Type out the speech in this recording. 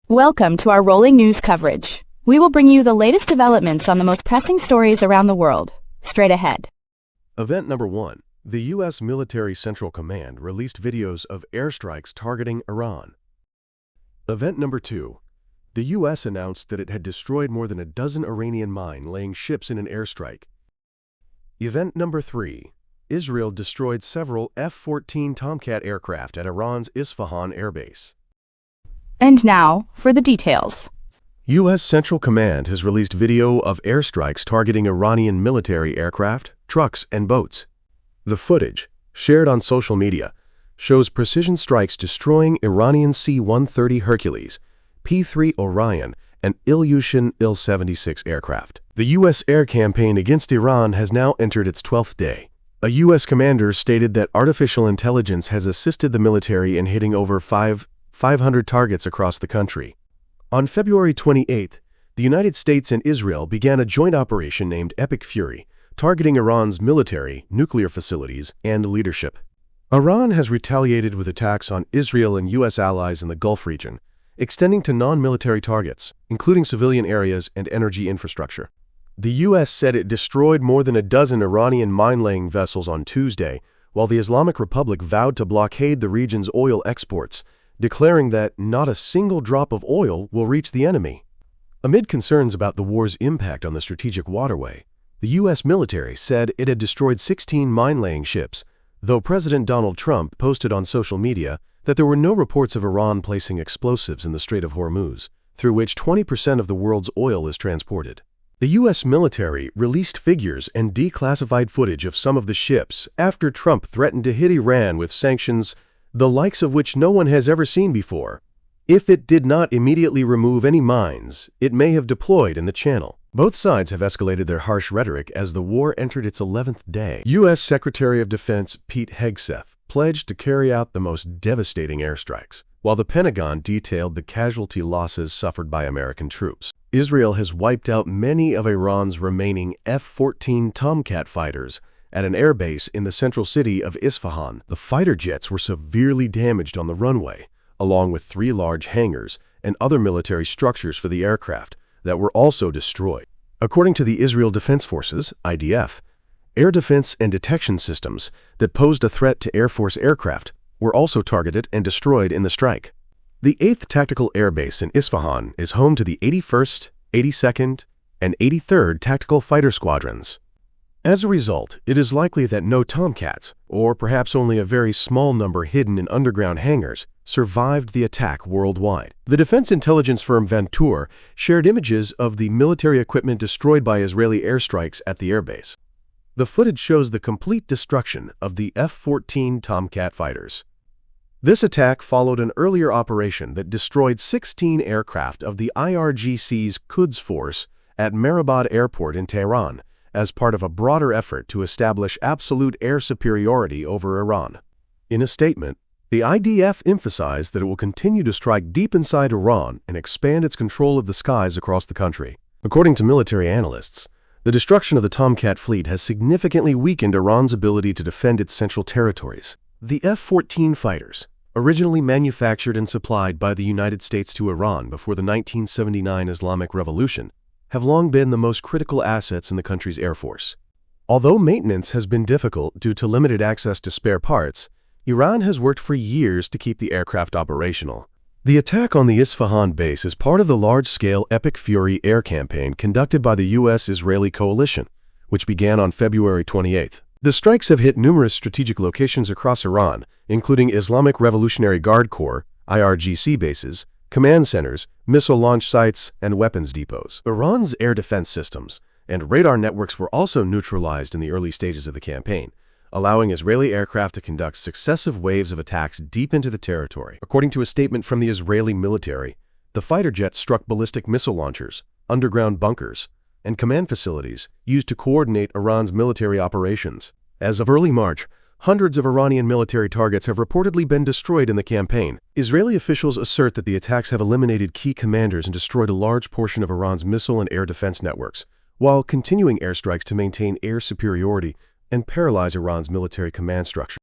Welcome to our rolling news coverage. We will bring you the latest developments on the most pressing stories around the world. Straight ahead. Event number 1. The U.S. Military Central Command released videos of airstrikes targeting Iran. Event number 2. The U.S. announced that it had destroyed more than a dozen Iranian mine-laying ships in an airstrike. Event number 3. Israel destroyed several F-14 Tomcat aircraft at Iran's Isfahan airbase. And now, for the details. U.S. Central Command has released video of airstrikes targeting Iranian military aircraft, trucks, and boats. The footage, shared on social media, shows precision strikes destroying Iranian C-130 Hercules, P-3 Orion, and Il-76 aircraft. The U.S. air campaign against Iran has now entered its 12th day. A U.S. commander stated that artificial intelligence has assisted the military in hitting over 500 targets across the country. On February 28th, the United States and Israel began a joint operation named Epic Fury, targeting Iran's military, nuclear facilities, and leadership. Iran has retaliated with attacks on Israel and U.S. allies in the Gulf region, extending to non-military targets, including civilian areas and energy infrastructure. The U.S. said it destroyed more than a dozen Iranian mine-laying vessels on Tuesday, while the Islamic Republic vowed to blockade the region's oil exports, declaring that not a single drop of oil will reach the enemy. Amid concerns about the war's impact on the strategic waterway, the U.S. military said it had destroyed 16 mine-laying ships, though President Donald Trump posted on social media that there were no reports of Iran placing explosives in the Strait of Hormuz, through which 20% of the world's oil is transported. The U.S. military released figures and declassified footage of some of the ships after Trump threatened to hit Iran with sanctions the likes of which no one has ever seen before. If it did not immediately remove any mines, it may have deployed in the channel. Both sides have escalated their harsh rhetoric as the war entered its 11th day. U.S. Secretary of Defense Pete Hegseth pledged to carry out the most devastating airstrikes, while the Pentagon detailed the casualty losses suffered by American troops. Israel has wiped out many of Iran's remaining F-14 Tomcat fighters at an airbase in the central city of Isfahan. The fighter jets were severely damaged on the runway, along with 3 large hangars and other military structures for the aircraft that were also destroyed. According to the Israel Defense Forces, IDF, air defense and detection systems that posed a threat to Air Force aircraft were also targeted and destroyed in the strike. The 8th Tactical Air Base in Isfahan is home to the 81st, 82nd, and 83rd Tactical Fighter Squadrons. As a result, it is likely that no Tomcats, or perhaps only a very small number hidden in underground hangars, survived the attack worldwide. The defense intelligence firm Vantur shared images of the military equipment destroyed by Israeli airstrikes at the airbase. The footage shows the complete destruction of the F-14 Tomcat fighters. This attack followed an earlier operation that destroyed 16 aircraft of the IRGC's Quds Force at Mehrabad Airport in Tehran, as part of a broader effort to establish absolute air superiority over Iran. In a statement, the IDF emphasized that it will continue to strike deep inside Iran and expand its control of the skies across the country. According to military analysts, the destruction of the Tomcat fleet has significantly weakened Iran's ability to defend its central territories. The F-14 fighters, originally manufactured and supplied by the United States to Iran before the 1979 Islamic Revolution, have long been the most critical assets in the country's Air Force. Although maintenance has been difficult due to limited access to spare parts, Iran has worked for years to keep the aircraft operational. The attack on the Isfahan base is part of the large-scale Epic Fury air campaign conducted by the U.S.-Israeli coalition, which began on February 28th. The strikes have hit numerous strategic locations across Iran, including Islamic Revolutionary Guard Corps, IRGC bases, command centers, missile launch sites, and weapons depots. Iran's air defense systems and radar networks were also neutralized in the early stages of the campaign, allowing Israeli aircraft to conduct successive waves of attacks deep into the territory. According to a statement from the Israeli military, the fighter jets struck ballistic missile launchers, underground bunkers, and command facilities used to coordinate Iran's military operations. As of early March, hundreds of Iranian military targets have reportedly been destroyed in the campaign. Israeli officials assert that the attacks have eliminated key commanders and destroyed a large portion of Iran's missile and air defense networks, while continuing airstrikes to maintain air superiority and paralyze Iran's military command structure.